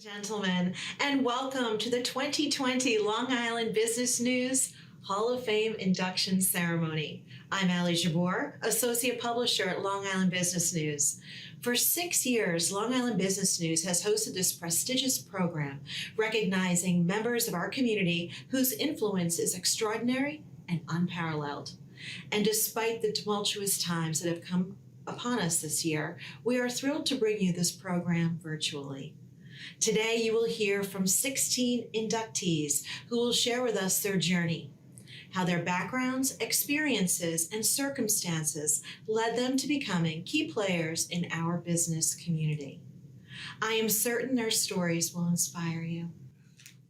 Gentlemen, and welcome to the 2020 Long Island Business News Hall of Fame induction ceremony. I'm Ali Jabbour, Associate Publisher at Long Island Business News. For 6 years, Long Island Business News has hosted this prestigious program, recognizing members of our community whose influence is extraordinary and unparalleled. And despite the tumultuous times that have come upon us this year, we are thrilled to bring you this program virtually. Today, you will hear from 16 inductees who will share with us their journey, how their backgrounds, experiences, and circumstances led them to becoming key players in our business community. I am certain their stories will inspire you.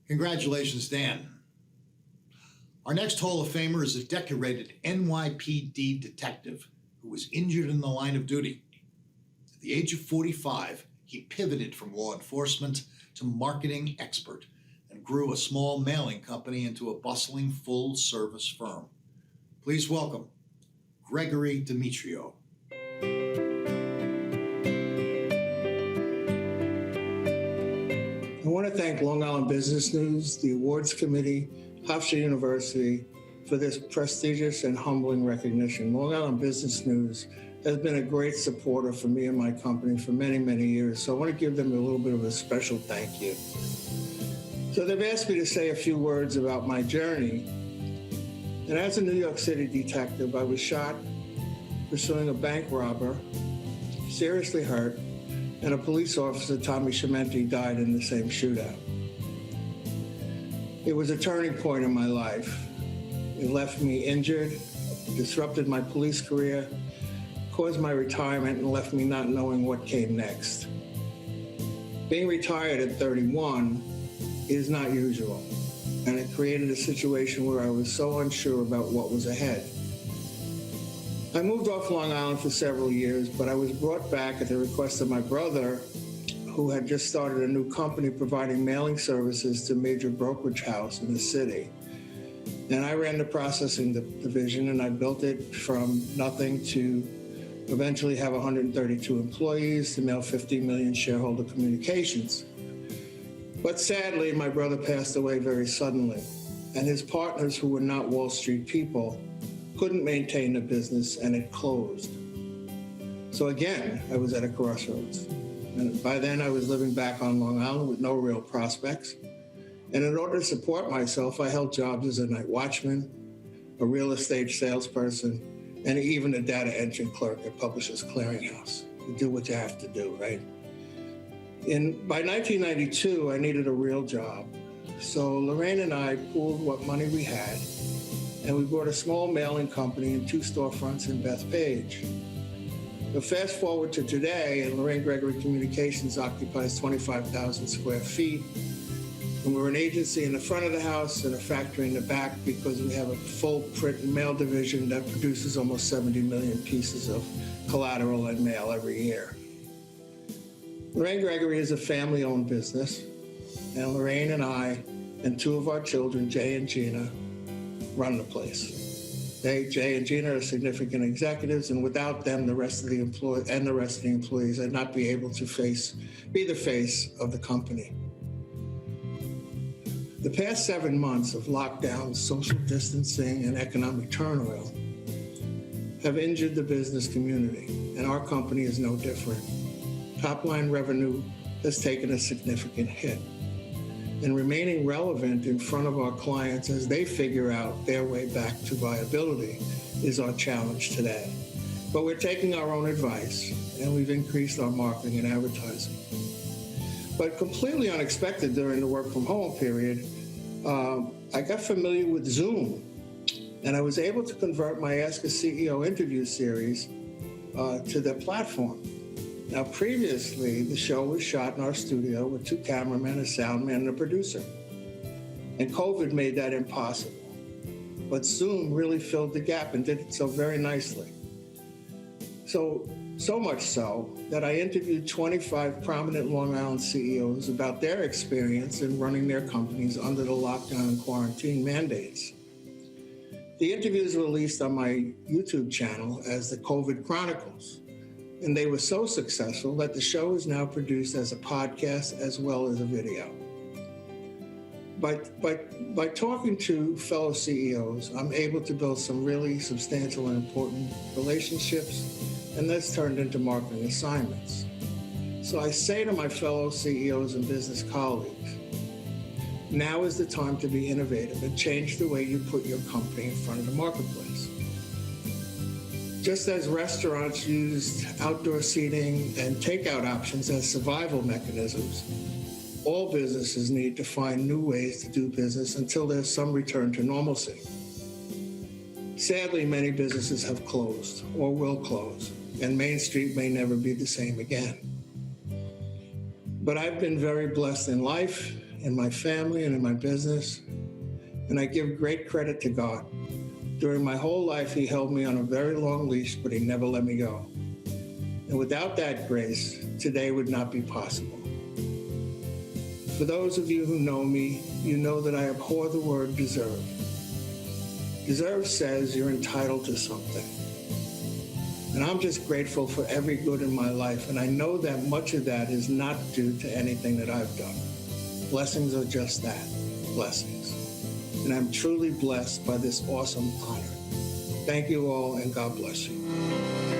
Congratulations, Dan. Our next Hall of Famer is a decorated NYPD detective who was injured in the line of duty. At the age of 45, he pivoted from law enforcement to marketing expert and grew a small mailing company into a bustling full-service firm. Please welcome Gregory Demetriou. I want to thank Long Island Business News, the Awards Committee, Hofstra University for this prestigious and humbling recognition. Long Island Business News has been a great supporter for me and my company for many, many years. So I want to give them a little bit of a special thank you. So they've asked me to say a few words about my journey. And as a New York City detective, I was shot pursuing a bank robber, seriously hurt, and a police officer, Tommy Chimenti, died in the same shootout. It was a turning point in my life. It left me injured, disrupted my police career, caused my retirement, and left me not knowing what came next. Being retired at 31 is not usual, and it created a situation where I was so unsure about what was ahead. I moved off Long Island for several years, but I was brought back at the request of my brother, who had just started a new company providing mailing services to a major brokerage house in the city. And I ran the processing division, and I built it from nothing to eventually have 132 employees to mail 50 million shareholder communications. But sadly, my brother passed away very suddenly, and his partners, who were not Wall Street people, couldn't maintain the business, and it closed. So again, I was at a crossroads. And by then, I was living back on Long Island with no real prospects. And in order to support myself, I held jobs as a night watchman, a real estate salesperson, and even a data entry clerk at Publishers Clearinghouse. You do what you have to do, right? By 1992, I needed a real job. So Lorraine and I pooled what money we had, and we bought a small mailing company and 2 storefronts in Bethpage. But fast forward to today, and Lorraine Gregory Communications occupies 25,000 square feet. And we're an agency in the front of the house and a factory in the back because we have a full print and mail division that produces almost 70 million pieces of collateral and mail every year. Lorraine Gregory is a family-owned business, and Lorraine and I and 2 of our children, Jay and Gina, run the place. Jay and Gina are significant executives, and without them, the rest of the employees would not be able to be the face of the company. The past 7 months of lockdowns, social distancing, and economic turmoil have injured the business community, and our company is no different. Top-line revenue has taken a significant hit, and remaining relevant in front of our clients as they figure out their way back to viability is our challenge today. But we're taking our own advice, and we've increased our marketing and advertising. But completely unexpected during the work from home period, I got familiar with Zoom, and I was able to convert my Ask a CEO interview series to the platform. Now, previously, the show was shot in our studio with 2 cameramen, a soundman, and a producer. And COVID made that impossible. But Zoom really filled the gap and did it so very nicely. So much so that I interviewed 25 prominent Long Island CEOs about their experience in running their companies under the lockdown and quarantine mandates. The interviews were released on my YouTube channel as the COVID Chronicles. And they were so successful that the show is now produced as a podcast as well as a video. By talking to fellow CEOs, I'm able to build some really substantial and important relationships, and that's turned into marketing assignments. So I say to my fellow CEOs and business colleagues, now is the time to be innovative and change the way you put your company in front of the marketplace. Just as restaurants used outdoor seating and takeout options as survival mechanisms, all businesses need to find new ways to do business until there's some return to normalcy. Sadly, many businesses have closed or will close, and Main Street may never be the same again. But I've been very blessed in life, in my family, and in my business, and I give great credit to God. During my whole life, He held me on a very long leash, but He never let me go. And without that grace, today would not be possible. For those of you who know me, you know that I abhor the word deserve. Deserve says you're entitled to something. And I'm just grateful for every good in my life, and I know that much of that is not due to anything that I've done. Blessings are just that, blessings. And I'm truly blessed by this awesome honor. Thank you all, and God bless you.